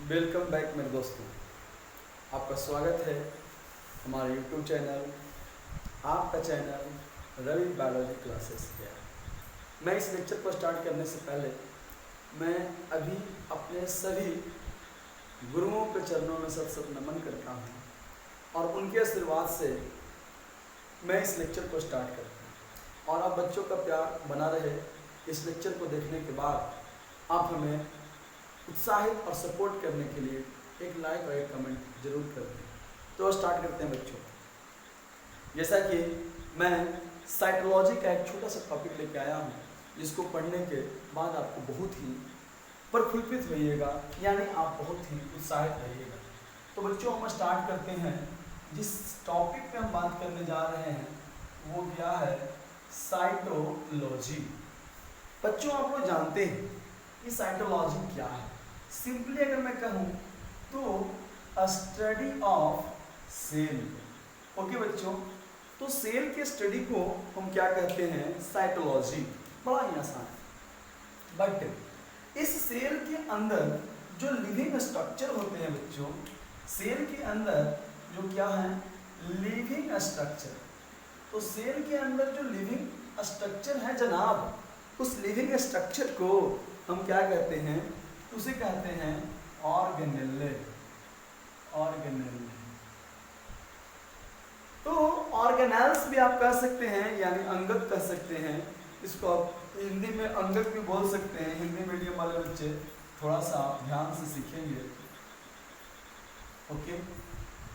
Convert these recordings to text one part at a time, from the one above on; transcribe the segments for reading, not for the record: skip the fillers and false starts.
Welcome back मेरे दोस्तों, आपका स्वागत है हमारे यूट्यूब चैनल, आपका चैनल रवि बायोलॉजी क्लासेस पे। मैं इस लेक्चर को स्टार्ट करने से पहले मैं अभी अपने सभी गुरुओं के चरणों में सत सत नमन करता हूँ और उनके आशीर्वाद से मैं इस लेक्चर को स्टार्ट करता हूँ। और आप बच्चों का प्यार बना रहे, इस लेक्चर को देखने के बाद आप हमें उत्साहित और सपोर्ट करने के लिए एक लाइक और एक कमेंट जरूर कर दें। तो स्टार्ट करते हैं बच्चों। जैसा कि मैं साइकोलॉजी का एक छोटा सा टॉपिक लेके आया हूँ, जिसको पढ़ने के बाद आपको बहुत ही प्रफुल्लित होइएगा, यानी आप बहुत ही उत्साहित रहिएगा। तो बच्चों हम स्टार्ट करते हैं। जिस टॉपिक पे हम बात करने जा रहे हैं वो क्या है? साइटोलॉजी। बच्चों आप लोग जानते हैं कि साइटोलॉजी क्या है। सिंपली अगर मैं कहूँ तो स्टडी ऑफ सेल। ओके बच्चों, तो सेल के स्टडी को हम क्या कहते हैं? साइटोलॉजी। बड़ा ही आसान है। बट इस सेल के अंदर जो लिविंग स्ट्रक्चर होते हैं बच्चों, सेल के अंदर जो क्या है? Living structure. तो सेल के अंदर जो लिविंग स्ट्रक्चर है जनाब, उस लिविंग स्ट्रक्चर को हम क्या कहते हैं? उसे कहते हैं ऑर्गेनेल। ऑर्गेनेल। तो ऑर्गेनेल्स भी आप कह सकते हैं, यानी अंगक कह सकते हैं। इसको आप हिंदी में अंगक भी बोल सकते हैं। हिंदी मीडियम वाले बच्चे थोड़ा सा ध्यान से सीखेंगे। ओके,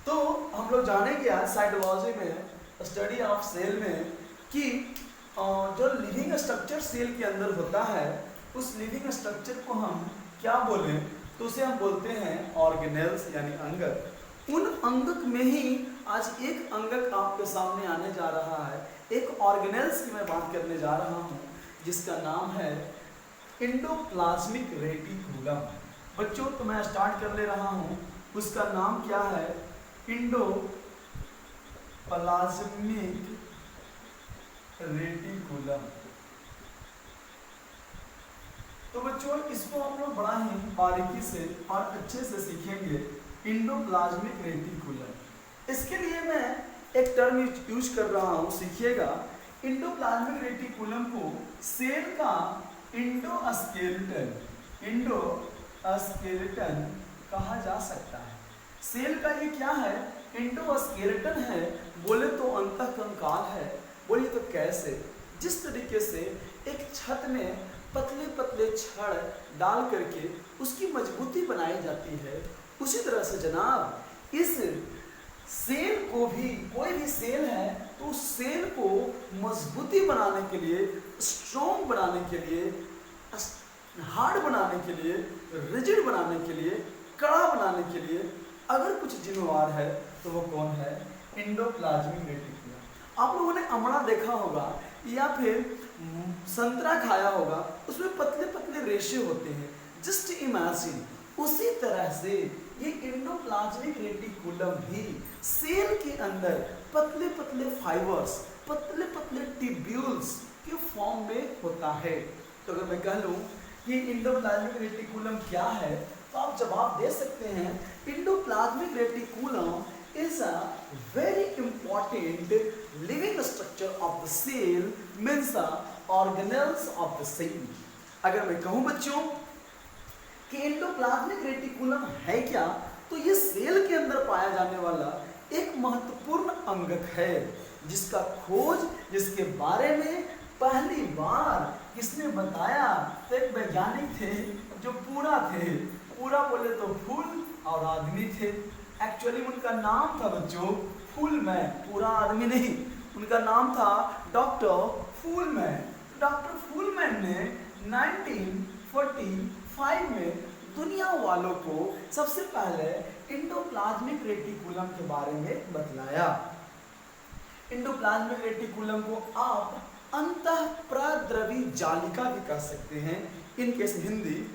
तो हम लोग जानेंगे आज साइटोलॉजी में, स्टडी ऑफ सेल में, कि जो लिविंग स्ट्रक्चर सेल के अंदर होता है, उस लिविंग स्ट्रक्चर को हम क्या बोले? तो उसे हम बोलते हैं ऑर्गेनेल्स, यानी अंगक। उन अंगक में ही आज एक अंगक आपके सामने आने जा रहा है। एक ऑर्गेनेल्स की मैं बात करने जा रहा हूँ, जिसका नाम है एंडोप्लाज्मिक रेटिकुलम। बच्चों तो मैं स्टार्ट कर ले रहा हूँ। उसका नाम क्या है? Endoplasmic reticulum. तो बच्चों इसको आप लोग बड़ा ही बारीकी से और अच्छे से सीखेंगे, एंडोप्लाज्मिक रेटिकुलम। इसके लिए मैं एक टर्म यूज कर रहा हूँ, सीखिएगा। एंडोप्लाज्मिक रेटिकुलम को सेल का एंडोस्केलेटन, एंडोस्केलेटन कहा जा सकता है। सेल का ये क्या है? एंडोस्केलेटन है। बोले तो अंतःकंकाल है। बोलिए तो कैसे? जिस तरीके से एक छत में पतले पतले छड़ डाल करके उसकी मजबूती बनाई जाती है, उसी तरह से जनाब इस सेल को भी, कोई भी सेल है तो उस सेल को मजबूती बनाने के लिए, स्ट्रॉन्ग बनाने के लिए, हार्ड बनाने के लिए, रिजिड बनाने के लिए, कड़ा बनाने के लिए अगर कुछ जिम्मेवार है तो वो कौन है? Endoplasmic reticulum. आप लोगों ने अमड़ा देखा होगा या फिर संतरा खाया होगा, उसमें पतले पतले रेशे होते हैं। जस्ट इमेजिन, उसी तरह से ये एंडोप्लाज्मिक रेटिकुलम भी सेल के अंदर पतले पतले फाइबर्स, पतले पतले ट्यूब्यूल्स के फॉर्म में होता है। तो अगर मैं कह लूँ कि एंडोप्लाज्मिक रेटिकुलम क्या है, तो आप जवाब दे सकते हैं, endoplasmic reticulum is a very important living structure of the cell, means the organelles of the cell। अगर मैं कहूँ बच्चों कि एंडोप्लाज्मिक रेटिकुलम है क्या, तो ये सेल के अंदर पाया जाने वाला एक महत्वपूर्ण अंगक है, जिसका खोज, जिसके बारे में पहली बार किसने बताया? तो एक वैज्ञानिक थे जो पूरा थे। पूरा बोले तो फूल और आदमी थे। एक्चुअली उनका नाम था बच्चों फूलमैन, पूरा आदमी नहीं। उनका नाम था डॉक्टर फूलमैन। डॉक्टर फूलमैन ने 1945 में दुनिया वालों को सबसे पहले एंडोप्लाज्मिक रेटिकुलम के बारे में बतलाया। एंडोप्लाज्मिक रेटिकुलम को आप अंतःप्रद्रवी जालिका भी कह सकते हैं। इनकेस हिंदी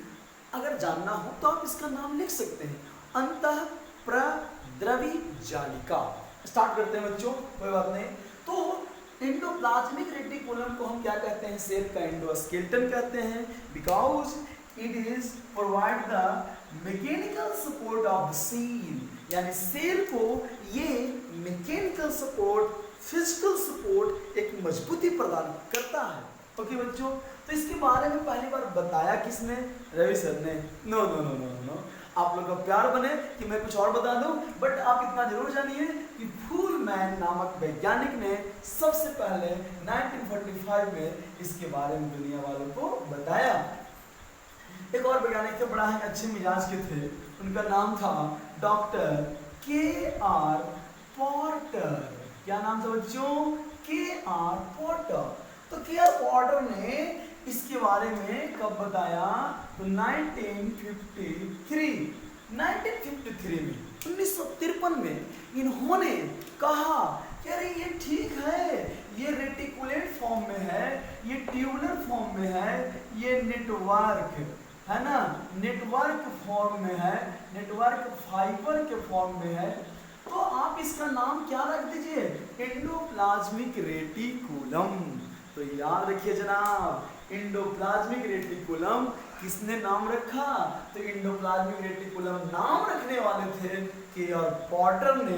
अगर जानना हो तो आप इसका नाम लिख सकते हैं, अंतःप्रद्रवी जालिका। स्टार्ट करते हैं बच्चों, कोई बात नहीं। तो एंडोप्लाज्मिक रेटिकुलम को हम क्या कहते हैं? सेल का एंडोस्केलेटन कहते हैं, because it is provide the mechanical support of the cell, यानी सेल को ये मैकेनिकल सपोर्ट, फिजिकल सपोर्ट एक मजबूती प्रदान करता है। ओके बच्चों, तो इसके बारे में पहली बार बताया किसने? रवि सर ने। No no no no no, आप लोग का प्यार बने कि मैं कुछ और बता दूं, बट आप इतना जरूर जानिए कि फूलमैन नामक वैज्ञानिक ने सबसे पहले 1945 में इसके बारे में दुनिया वालों को बताया। एक और वैज्ञानिक थे, बड़ा ही अच्छे मिजाज के थे, उनका नाम था डॉक्टर के.आर. पॉटर। क्या नाम था बच्चों? के.आर. पॉटर। तो के.आर. पॉटर ने इसके बारे में कब बताया? तो 1953 में, 1953 में इन्होंने कहा कि अरे ये ठीक है, ये रेटिकुलेट फॉर्म में है, ये ट्यूबुलर फॉर्म में है, ये नेटवर्क है ना, नेटवर्क फॉर्म में है, नेटवर्क फाइबर के फॉर्म में है, तो आप इसका नाम क्या रख दीजिए? Endoplasmic reticulum. तो याद रखिए जनाब, एंडोप्लाज्मिक रेटिकुलम किसने नाम रखा? तो एंडोप्लाज्मिक रेटिकुलम नाम रखने वाले थे के.आर. पॉटर ने,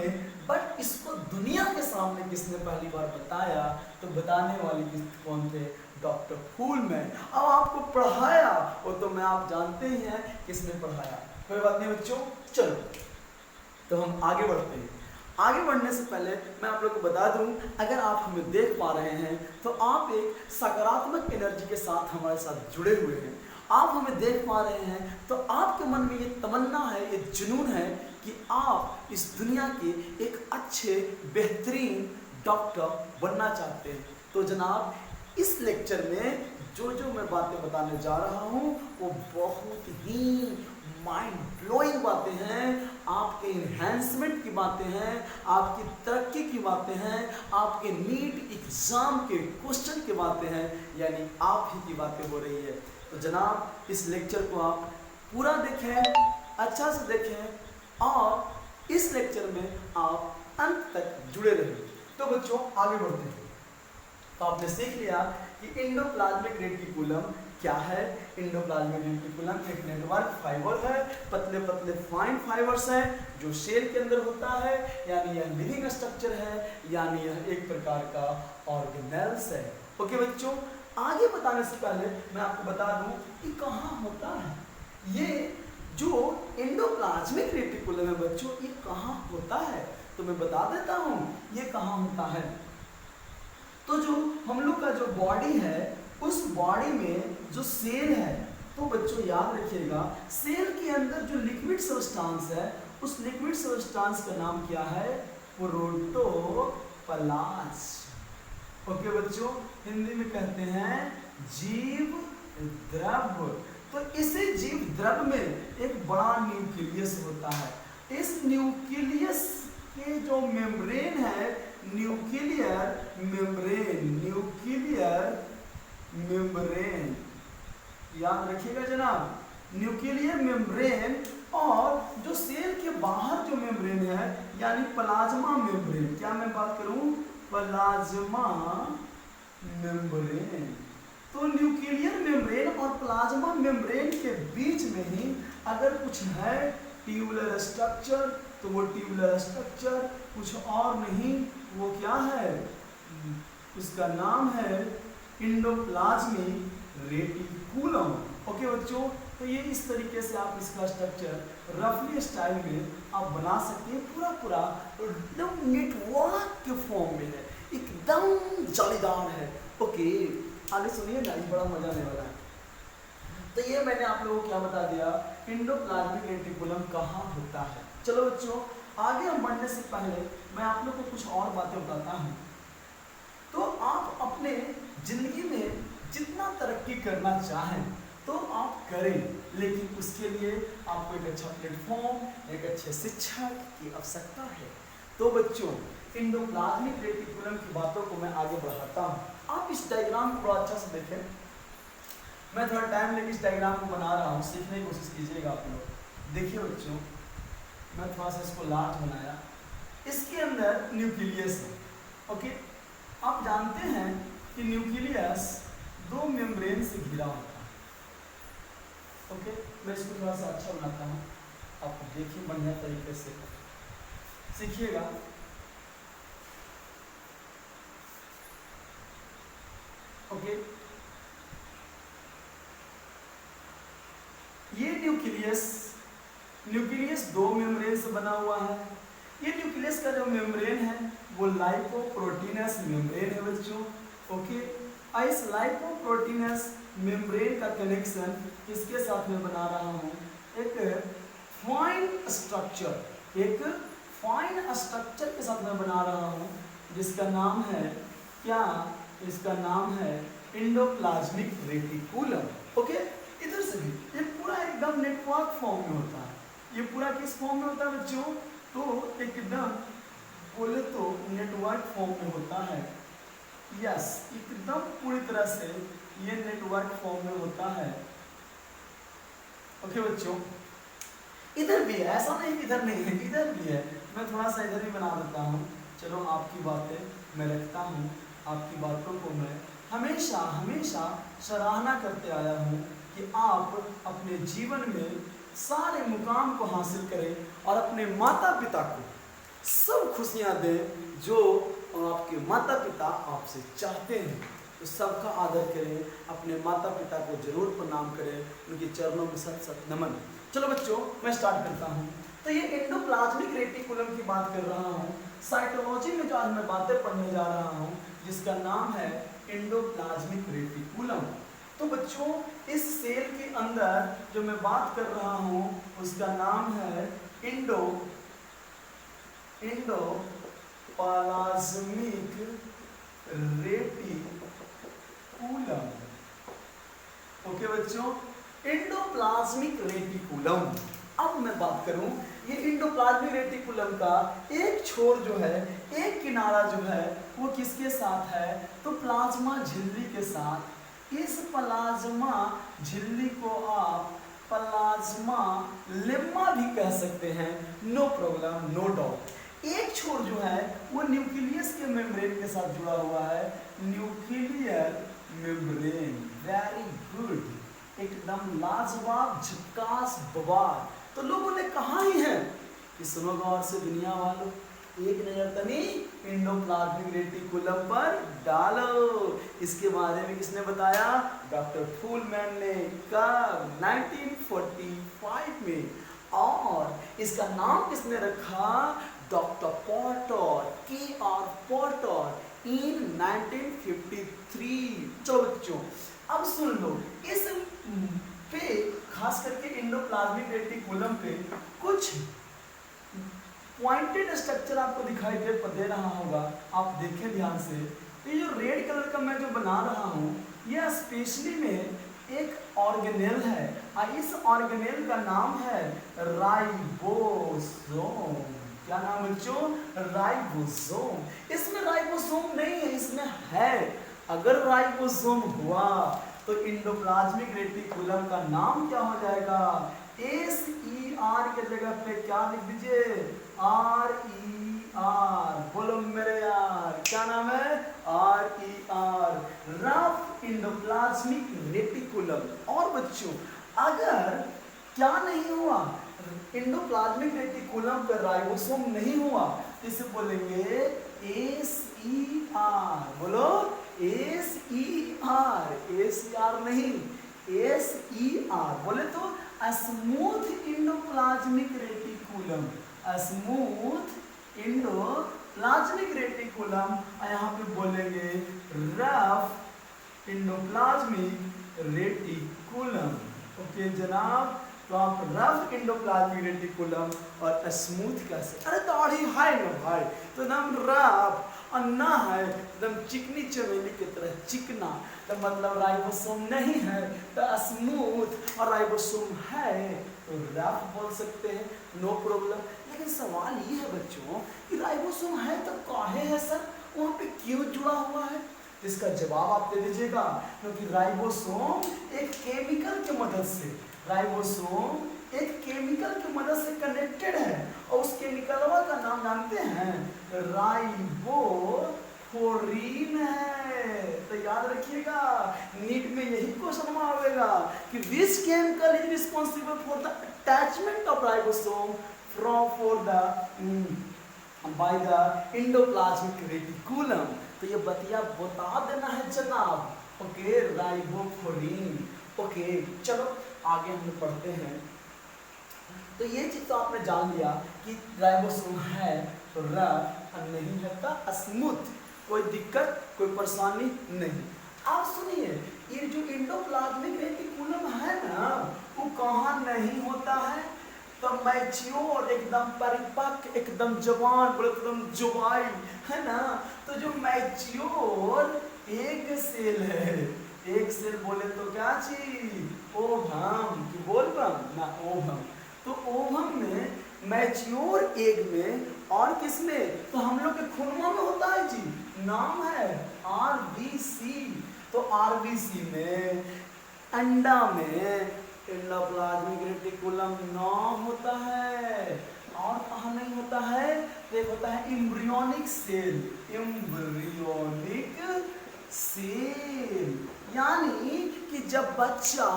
बट इसको दुनिया के सामने किसने पहली बार बताया? तो बताने वाले कौन थे? डॉक्टर फूलमैन। अब आपको पढ़ाया वो तो मैं, आप जानते ही हैं किसने पढ़ाया। कोई बात नहीं बच्चों, चलो तो हम आगे बढ़ते हैं। आगे बढ़ने से पहले मैं आप लोग को बता दूं, अगर आप हमें देख पा रहे हैं तो आप एक सकारात्मक एनर्जी के साथ हमारे साथ जुड़े हुए हैं। आप हमें देख पा रहे हैं तो आपके मन में ये तमन्ना है, ये जुनून है कि आप इस दुनिया के एक अच्छे बेहतरीन डॉक्टर बनना चाहते हैं। तो जनाब, इस लेक्चर में जो जो मैं बातें बताने जा रहा हूँ वो बहुत ही माइंड ब्लोइंग बातें हैं, आपके इन्हेंसमेंट की बातें हैं, आपकी तरक्की की बातें हैं, आपके नीट एग्जाम के क्वेश्चन की बातें हैं, यानी आप ही की बातें हो रही है। तो जनाब, इस लेक्चर को आप पूरा देखें, अच्छा से देखें और इस लेक्चर में आप अंत तक जुड़े रहें। तो बच्चों आगे बढ़ते हैं। तो आपने सीख लिया कि एंडोप्लाज्मिक रेटिकुलम क्या है। एंडोप्लाज्मिक रेटिकुलम एक नेटवर्क फाइबर है, पतले पतले फाइन फाइबर्स हैं जो सेल के अंदर होता है, यानी यह लिविंग स्ट्रक्चर है, यानी यह एक प्रकार का ऑर्गेनेल्स है। ओके बच्चों, आगे बताने से पहले मैं आपको बता दूं कि कहाँ होता है ये जो एंडोप्लाज्मिक रेटिकुलम है बच्चों, ये कहाँ होता है। तो मैं बता देता हूँ ये कहाँ होता है। तो जो हम लोग का जो बॉडी है, उस बॉडी में जो सेल है, तो बच्चों याद रखिएगा, सेल के अंदर जो लिक्विड सब्सटेंस है, उस लिक्विड सब्सटेंस का नाम क्या है? प्रोटोप्लाज्म। ओके बच्चों, हिंदी में कहते हैं जीव द्रव्य। तो इसी जीव द्रव्य में एक बड़ा न्यूक्लियस होता है। इस न्यूक्लियस के जो मेम्ब्रेन है, न्यूक्लियर मेम्ब्रेन, याद रखिएगा जनाब, न्यूक्लियर मेम्ब्रेन, और जो सेल के बाहर जो मेम्ब्रेन है यानी प्लाज्मा मेम्ब्रेन। क्या मैं बात करूं? Plasma membrane. तो न्यूक्लियर मेम्ब्रेन और प्लाज्मा मेम्ब्रेन के बीच में ही अगर कुछ है ट्यूबुलर स्ट्रक्चर, तो वो ट्यूबुलर स्ट्रक्चर कुछ और नहीं, वो क्या है? उसका नाम है एंडोप्लाज्मिक रेटिकुलम। ओके बच्चों, तो ये इस तरीके से आप इसका स्ट्रक्चर रफली स्टाइल में आप बना सकते हैं। पूरा पूरा एकदम नेटवर्क के फॉर्म में है, एकदम जालीदार है। ओके, आगे सुनिए ना, बड़ा मजा आने वाला है। तो ये मैंने आप लोगों को क्या बता दिया, एंडोप्लाज्मिक रेटिकुलम कहाँ होता है। चलो बच्चों, आगे हम बढ़ने से पहले मैं आप लोग को कुछ और बातें बताता हूँ। तो आप अपने जिंदगी में जितना तरक्की करना चाहें तो आप करें, लेकिन उसके लिए आपको एक अच्छा प्लेटफॉर्म, एक अच्छे शिक्षक की आवश्यकता है। तो बच्चों, एंडोप्लाज्मिक रेटिकुलम की बातों को मैं आगे बढ़ाता हूँ। आप इस डायग्राम को बड़ा अच्छा से देखें। मैं थोड़ा टाइम लेके इस डायग्राम को बना रहा हूँ, सीखने की कोशिश कीजिएगा आप लोग। देखिए बच्चों, मैं थोड़ा सा इसको लार्ज बनाया। इसके अंदर न्यूक्लियस है। ओके, आप जानते हैं कि न्यूक्लियस दो मेम्ब्रेन से घिरा होता है। ओके, मैं इसको थोड़ा सा अच्छा बनाता हूँ, आप देखिए बढ़िया तरीके से सीखिएगा। ओके, ये न्यूक्लियस दो मेम्ब्रेन से बना हुआ है। ये न्यूक्लियस का जो मेम्ब्रेन है वो लाइपोप्रोटीनस मेम्ब्रेन है बच्चों। ओके, और इस लाइपोप्रोटीनस मेम्ब्रेन का कनेक्शन किसके साथ में बना रहा हूँ, एक फाइन स्ट्रक्चर के साथ में बना रहा हूँ, जिसका नाम है क्या, इसका नाम है एंडोप्लाज्मिक रेटिकुलम। ओके, इधर से भी ये पूरा एकदम नेटवर्क फॉर्म में होता है। ये पूरा किस फॉर्म में होता है बच्चों, तो एकदम बोले तो नेटवर्क फॉर्म में होता है। यस, एकदम पूरी तरह से ये नेटवर्क फॉर्म में होता है। ओके बच्चों, इधर भी है, ऐसा नहीं इधर नहीं है, इधर भी है। मैं थोड़ा सा इधर ही बना देता हूँ। चलो, आपकी बातें मैं रखता हूँ, आपकी बातों को मैं हमेशा हमेशा सराहना करते आया हूँ कि आप अपने जीवन में सारे मुकाम को हासिल करें और अपने माता पिता को सब खुशियाँ दें जो आपके माता पिता आपसे चाहते हैं। तो सबका आदर करें, अपने माता पिता को जरूर प्रणाम करें, उनके चरणों में सत सत नमन। चलो बच्चों, मैं स्टार्ट करता हूँ। तो ये एंडोप्लाज्मिक रेटिकुलम की बात कर रहा हूँ। साइटोलॉजी में जो आज मैं बातें पढ़ने जा रहा हूँ, जिसका नाम है एंडोप्लाज्मिक रेटिकुलम। तो बच्चों, इस सेल के अंदर जो मैं बात कर रहा हूँ उसका नाम है एंडोप्लाज्मिक रेटिकुलम। ओके बच्चों, एंडोप्लाज्मिक रेटिकुलम। अब मैं बात करूं, ये एंडोप्लाज्मिक रेटिकुलम का एक छोर जो है, एक किनारा जो है, वो किसके साथ है, तो प्लाज्मा झिल्ली के साथ। इस प्लाज्मा झिल्ली को आप प्लाज्मा लेम्मा भी कह सकते हैं, नो प्रॉब्लम, नो डाउट। एक छोर जो है वो न्यूक्लियस के मेम्ब्रेन के साथ जुड़ा हुआ है, न्यूक्लियर मेम्ब्रेन। वेरी गुड, एकदम लाजवाब, झक्कास, बवाल। तो लोगों ने कहा ही है कि सुनो गौर से दुनिया वालों, एक नजर तनी एंडोप्लाज्मिक रेटिकुलम पर डालो। इसके बारे में किसने बताया, डॉक्टर फूलमैन ने, कब, 1945 में। और इसका नाम किसने रखा, डॉक्टर पॉटर, KR पॉटर, इन 1953। चलो बच्चों, अब सुन लो, इस पे खास करके एंडोप्लाज्मिक रेटिकुलम पे कुछ पॉइंटेड स्ट्रक्चर आपको दिखाई दे रहा होगा, आप देखें ध्यान से। ये जो रेड कलर का मैं जो बना रहा हूँ, यह स्पेशली में एक ऑर्गेनेल है, और इस ऑर्गेनेल का नाम है राइबोसोम। क्या नाम है बच्चों, राइबोसोम। इसमें राइबोसोम नहीं है, इसमें है। अगर राइबोसोम हुआ तो एंडोप्लाज्मिक रेटिकुलम का नाम क्या हो जाएगा, SER के जगह पे क्या लिख दीजिए, RER। बोलो मेरे यार, क्या नाम है, RER, रफ एंडोप्लाज्मिक रेटिकुलम। और बच्चों, अगर क्या नहीं हुआ, एंडोप्लाज्मिक रेटिकुलम पर राइबोसोम नहीं हुआ, तो इसे बोलेंगे SER। बोलो SER, ACR नहीं, SER। बोले तो smooth endoplasmic reticulum, smooth endoplasmic reticulum. यहाँ पे बोलेंगे रफ एंडोप्लाज्मिक रेटिकुलम। ओके जनाब, तो आप रफ एंडोप्लाज्मिक रेटिकुलम और स्मूथ कैसे, अरे दाढ़ी है ना भाई, तो एकदम रफ, और ना है एकदम चिकनी चमेली की तरह चिकना, तो मतलब राइबोसोम नहीं है तो स्मूथ, और राइबोसोम है तो रफ बोल सकते हैं, नो प्रॉब्लम। लेकिन सवाल ये है बच्चों कि राइबोसोम है तो काहे है सर, वहाँ पे क्यों जुड़ा हुआ है, इसका जवाब आप दे दीजिएगा। क्योंकि राइबोसोम एक केमिकल की मदद से, राइबोसोम एक केमिकल की मदद से कनेक्टेड है, और उस केमिकल का नाम जानते हैं, राइबोफोरीन है। तो याद रखिएगा नीट में यही क्वेश्चन आएगा कि which chemical is responsible for the attachment of ribosome from for the by the endoplasmic reticulum. तो ये बतिया बता देना है जनाब। ओके, राइबोफ्लोरीन। ओके, चलो आगे हम पढ़ते हैं। तो ये चीज तो आपने जान लिया कि राइबोसोम है तो रफ और नहीं है तो स्मूथ, कोई दिक्कत कोई परेशानी नहीं। आप सुनिए, ये जो एंडोप्लाज्मिक रेटिकुलम है ना, वो कहाँ नहीं होता है, तो मैच्योर एकदम परिपक्व एकदम जवान बोले तो एकदम जुबाई है ना। तो जो मैच्योर एक सेल है, एक सेल बोले तो क्या चीज, ओवम की बोलबम ना ओवम। तो ओवम में मैच्योर एग में और किसमें, तो हम लोग के खूनमा में होता है जी, नाम है आरबीसी। तो आरबीसी में अंडा में एंडोप्लाज्मिक रेटिकुलम ना होता है। और कहाँ नहीं होता है, तो एक होता है एम्ब्रियोनिक सेल, एम्ब्रियोनिक सेल, यानी कि जब बच्चा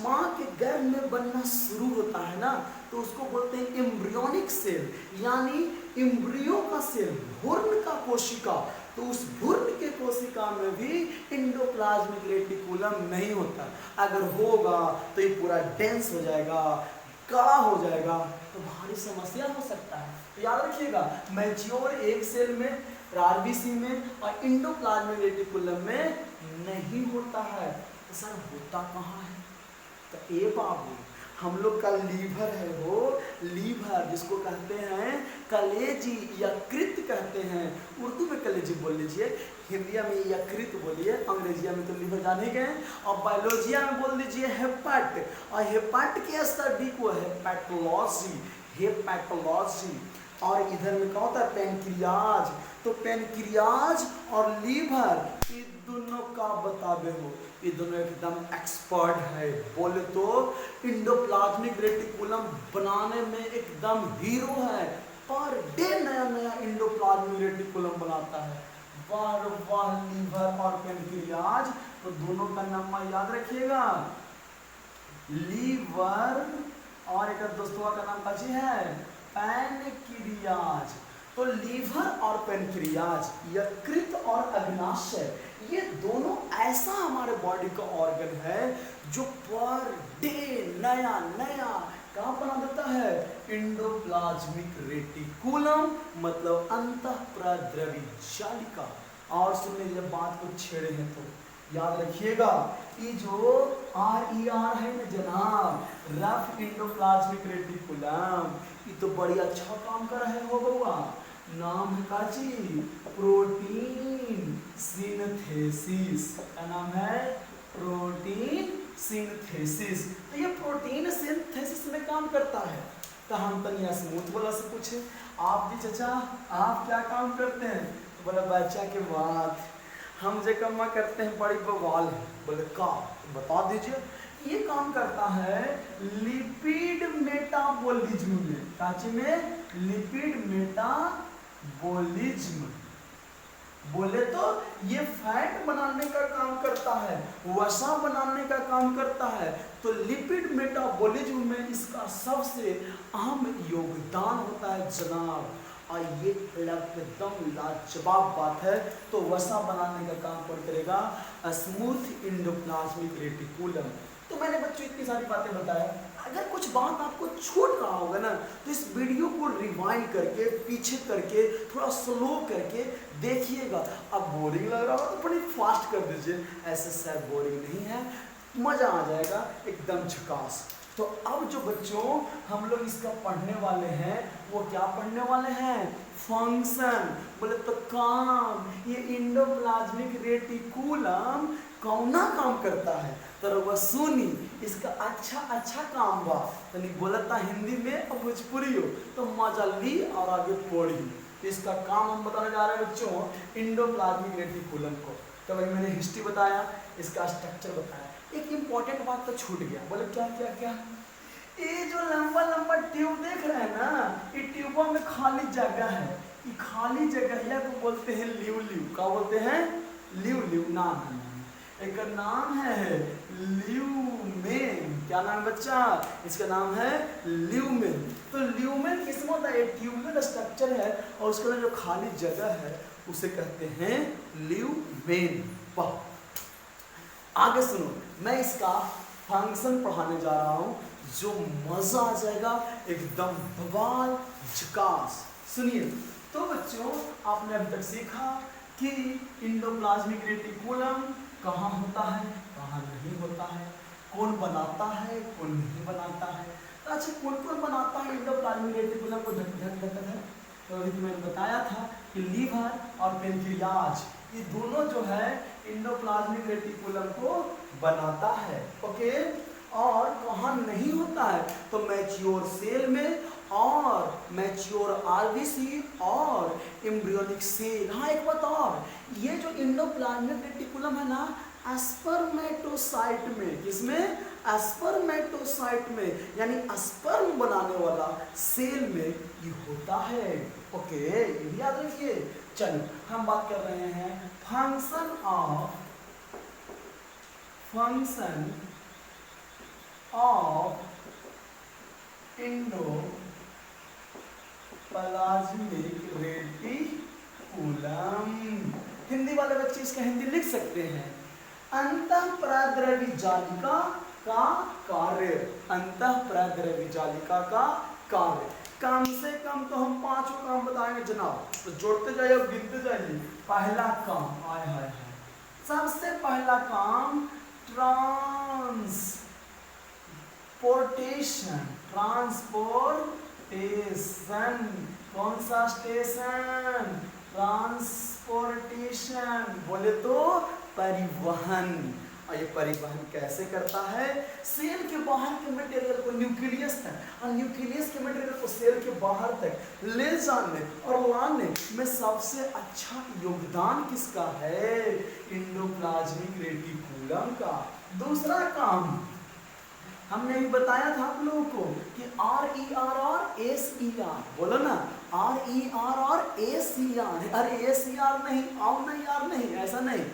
माँ के गर्भ में बनना शुरू होता है ना, तो उसको बोलते हैं एम्ब्रियोनिक सेल, यानी एम्ब्रियो का सेल, भ्रूण का कोशिका। तो उस भ्रूण के कोशिका में भी एंडोप्लाज्मिक रेटिकुलम नहीं होता। अगर होगा तो ये पूरा डेंस हो जाएगा, कड़ा हो जाएगा, तो भारी समस्या हो सकता है। तो याद रखिएगा मैच्योर एक सेल में, आरबीसी में और एंडोप्लाज्मिक रेटिकुलम में नहीं होता है। तो सर होता कहाँ है, तो ए बाबू हम लोग का लीवर है, वो लीवर जिसको कहते हैं कलेजी, यकृत कहते हैं। उर्दू में कलेजी बोल लीजिए, हिंदिया में यकृत बोलिए, अंग्रेजिया में तो लीवर जाने गए, और बायोलॉजिया में बोल दीजिए हेपाट। और हेपाट की स्टडी को हेपेटोलॉजी, हेपेटोलॉजी। और इधर में क्या होता है पेनक्रियाज। तो पेनक्रियाज और लीवर ये दोनों का बताबे हो, ये दोनों एकदम एक्सपर्ट है। बोले तो एंडोप्लाज्मिक रेटिकुलम बनाने में एकदम हीरो है, पर डे नया नया एंडोप्लाज्मिक रेटिकुलम बनाता है। वाह वाह लीवर और पेनक्रियाज। तो दोनों का नाम याद रखिएगा, लीवर और एक दोस्तों का नाम काची है पेनक्रियाज। तो लीवर और पेनक्रियाज, यकृत और अग्नाशय, ये दोनों ऐसा हमारे बॉडी का ऑर्गन है जो पर डे नया नया क्या बना देता है, एंडोप्लाज्मिक रेटिकुलम, मतलब अंतःप्रद्रवी जालिका। और सुनिए जब बात को छेड़े हैं तो याद रखिएगा, ये जो RER है ना जनाब, रफ एंडोप्लाज्मिक रेटिकुलम, ये तो बड़ी अच्छा काम कर रहे हो बउआ। नाम है काची, प्रोटीन सिंथेसिस। क्या नाम है, प्रोटीन सिंथेसिस। तो ये प्रोटीन सिंथेसिस में काम करता है। तो हम तनिया स्मूथ वाला से पूछे, आप भी चचा आप क्या काम करते हैं, तो बोला बच्चा के बात हम जो कमा करते हैं बड़ी बवाल है। बोले का, बता दीजिए। ये काम करता है लिपिड मेटाबॉलिज्म में, काची में, लिपिड मेटाबॉलिज्म। बोले तो ये फैट बनाने का काम करता है, वसा बनाने का काम करता है। तो लिपिड मेटाबॉलिज्म में इसका सबसे अहम योगदान होता है जनाब। और ये एकदम लाजवाब बात है। तो वसा बनाने का काम कौन करेगा, स्मूथ एंडोप्लाज्मिक रेटिकुलम। तो मैंने बच्चों इतनी सारी बातें बताया, अगर कुछ बात आपको छूट रहा होगा ना, तो इस वीडियो को रिवाइंड करके पीछे करके थोड़ा स्लो करके देखिएगा। अब बोरिंग लग रहा हो तो बड़ी फास्ट कर दीजिए, ऐसे सर बोरिंग नहीं है, मज़ा आ जाएगा एकदम झकास। तो अब जो बच्चों हम लोग इसका पढ़ने वाले हैं, वो क्या पढ़ने वाले हैं, फंक्शन। बोले तो काम, ये एंडोप्लाज्मिक रेटिकुलम कौना काम करता है, तो वह सुनी इसका अच्छा अच्छा काम बा। तो नहीं बोलता हिंदी में और भोजपुरी हो तो मजा ली और आगे पढ़ी। तो इसका काम हम बताने जा रहे हैं बच्चों, एंडोप्लाज्मिक रेटिकुलम को। तो भाई मैंने हिस्ट्री बताया, इसका स्ट्रक्चर बताया, एक इम्पॉर्टेंट बात तो छूट गया। बोले क्या क्या क्या, ये जो लंबा लंबा ट्यूब देख रहे हैं ना, ये ट्यूबों में खाली जगह है, ये खाली जगह को बोलते हैं ल्यू ल्यू। क्या बोलते हैं, नाम एक नाम है ल्यूमेन। क्या नाम है बच्चा? इसका नाम है ल्यूमेन। तो ल्यूमेन किस्म होता है, ट्यूबुलर स्ट्रक्चर है और उसके अंदर जो खाली जगह है उसे कहते हैं ल्यूमेन। आगे सुनो, मैं इसका फंक्शन पढ़ाने जा रहा हूं जो मजा आ जाएगा, एकदम बवाल झकास। सुनिए। तो बच्चों, आपने अभी तक सीखा कि इंडोप्लाज्मिक रेटिकुलम कहाँ होता है, कहाँ नहीं होता है, कौन बनाता है, कौन नहीं बनाता है। तो अच्छा, कौन कौन बनाता है इंडोप्लाज्मिक रेटिकुलम को? तो अभी मैंने बताया था कि लीवर और पेनक्रियाज, ये दोनों जो है इंडोप्लाज्मिक रेटिकुलम को बनाता है। ओके। और कहाँ नहीं होता है? तो मैच्योर सेल में और मैच्योर आरबीसी और एम्ब्रियोनिक सेल। हाँ, एक बात और, ये जो इंडोप्लाज्मिक रेटिकुलम है ना, स्पर्मेटोसाइट में, किसमें? स्पर्मेटोसाइट में, यानी स्पर्म बनाने वाला सेल में ये होता है। ओके, ये भी याद रखिए। चलो, हम बात कर रहे हैं function of endoplasmic reticulum. Hindi वाले बच्चे इसका हिंदी लिख सकते हैं। अंतःप्रद्रवी जालिका का कार्य। अंतःप्रद्रवी जालिका का कार्य। कम से कम तो हम 5 काम बताएंगे जनाब, तो जोड़ते जाइए और गिनते जाइए। पहला काम, आय हाय हाय, सबसे पहला काम ट्रांसपोर्टेशन। कौन सा स्टेशन? ट्रांसपोर्टेशन, बोले तो परिवहन। और ये परिवहन कैसे करता है? सेल के बाहर के मटेरियल को न्यूक्लियस तक और न्यूक्लियस के मटेरियल को सेल के बाहर तक ले जाने और लाने में सबसे अच्छा योगदान किसका है? इंडोप्लाज्मिक रेटिकुलम का। दूसरा काम हमने भी बताया था आप लोगों को कि RER और SER, बोलो ना, RER और ACR। अरे ACR नहीं, आर नहीं, ऐसा नहीं।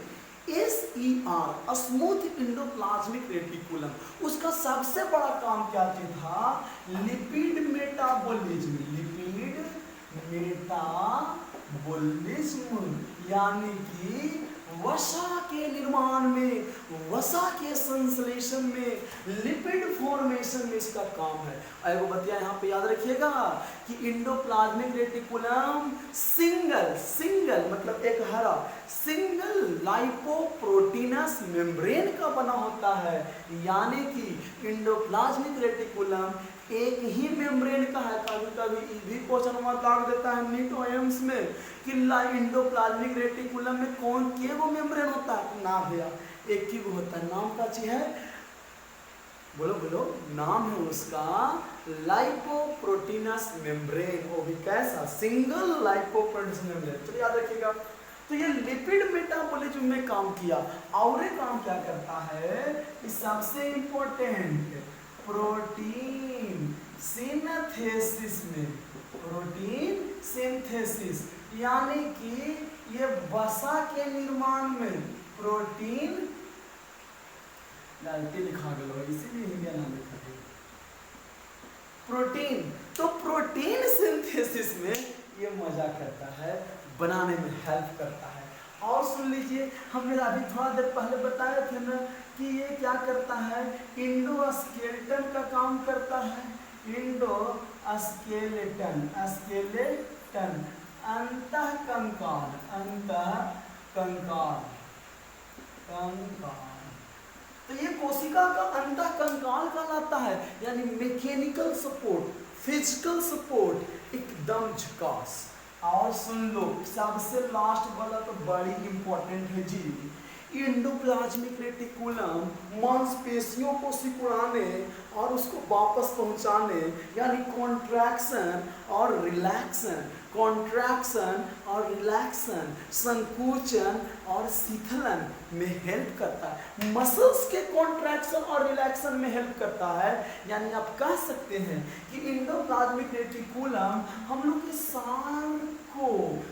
SER, स्मूथ इंडोप्लाज्मिक रेटिकुलम, उसका सबसे बड़ा काम क्या था? Lipid metabolism. लिपिड मेटाबॉलिज्म यानी कि वसा के निर्माण में, वसा के संश्लेषण में, लिपिड फॉर्मेशन में इसका काम है। एगो बतिया यहाँ पे याद रखिएगा कि इंडोप्लाज्मिक रेटिकुलम सिंगल मतलब एक हरा सिंगल लाइपोप्रोटीनस मेम्ब्रेन का बना होता है। यानी कि इंडोप्लाज्मिक रेटिकुलम एक ही मेम्ब्रेन का है। कभी कभी भी क्वेश्चन दाग देता है नीट एम्स में कि इंडोप्लाज्मिक रेटिकुलम में कौन के वो मेम्ब्रेन होता है? ना भैया, एक ही वो होता है। नाम का चीज है, बोलो, नाम है उसका लाइपोप्रोटीनस मेम्ब्रेन। वो भी कैसा? Single lipoproteinous membrane. चलिए याद रखिएगा। तो ये लिपिड मेटाबॉलिज्म में काम किया। और एक काम क्या करता है? सबसे इंपॉर्टेंट प्रोटीन सिंथेसिस में, प्रोटीन सिंथेसिस यानी कि ये वसा के निर्माण में प्रोटीन लालती लिखा गया, इसीलिए हिंदी नाम लिखा गया प्रोटीन। तो प्रोटीन सिंथेसिस में ये मजा करता है, बनाने में हेल्प करता है। और सुन लीजिए, हमने अभी थोड़ा देर पहले बताया था ना कि ये क्या करता है? इंडोस्केलेटन का काम करता है। इंडोस्केलेटन, स्केलेटन, अंतःकंकाल, कंकाल। तो ये कोशिका का अंतःकंकाल कहलाता है, यानी मैकेनिकल सपोर्ट, फिजिकल सपोर्ट, एकदम झकास। और सुन लो, सबसे लास्ट वाला तो बड़ी इंपॉर्टेंट है जी। इंडोप्लाज्मिक रेटिकुलम मांसपेशियों को सिकुड़ाने और उसको वापस पहुंचाने, यानी कॉन्ट्रैक्शन और रिलैक्शन, कॉन्ट्रैक्शन और रिलैक्शन, संकुचन और शीतलन में हेल्प करता है। मसल्स के कॉन्ट्रैक्शन और रिलैक्शन में हेल्प करता है। यानी आप कह सकते हैं कि एंडोप्लाज्मिक रेटिकुलम हम लोग के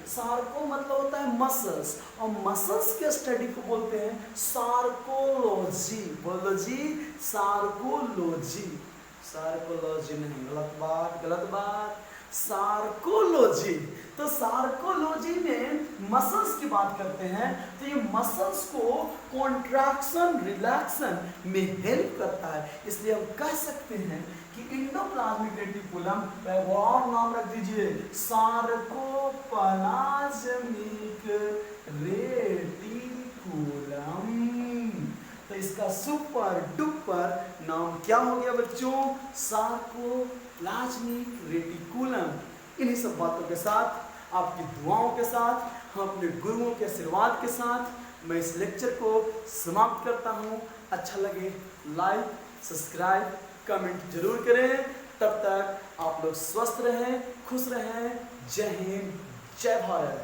सार्को मतलब होता है मसल्स, और मसल्स के स्टडी को बोलते हैं सार्कोलॉजी। बोलो जी, सार्कोलॉजी। सार्कोलॉजी नहीं, गलत बात, गलत बात, सार्कोलॉजी। तो सार्कोलॉजी में मसल्स की बात करते हैं, तो ये मसल्स को कॉन्ट्रैक्शन रिलैक्शन में हेल्प करता है। इसलिए हम कह सकते हैं कि एंडोप्लाज्मिक रेटिकुलम, और नाम रख दीजिए सार्कोप्लाज्मिक रेटिकुलम। तो इसका सुपर डुपर नाम क्या हो गया बच्चों? Sarcoplasmic reticulum. इन्हीं सब बातों के साथ, आपकी दुआओं के साथ, हम अपने गुरुओं के आशीर्वाद के साथ मैं इस लेक्चर को समाप्त करता हूँ। अच्छा लगे लाइक, सब्सक्राइब, कमेंट जरूर करें। तब तक आप लोग स्वस्थ रहें, खुश रहें। जय हिंद, जय भारत।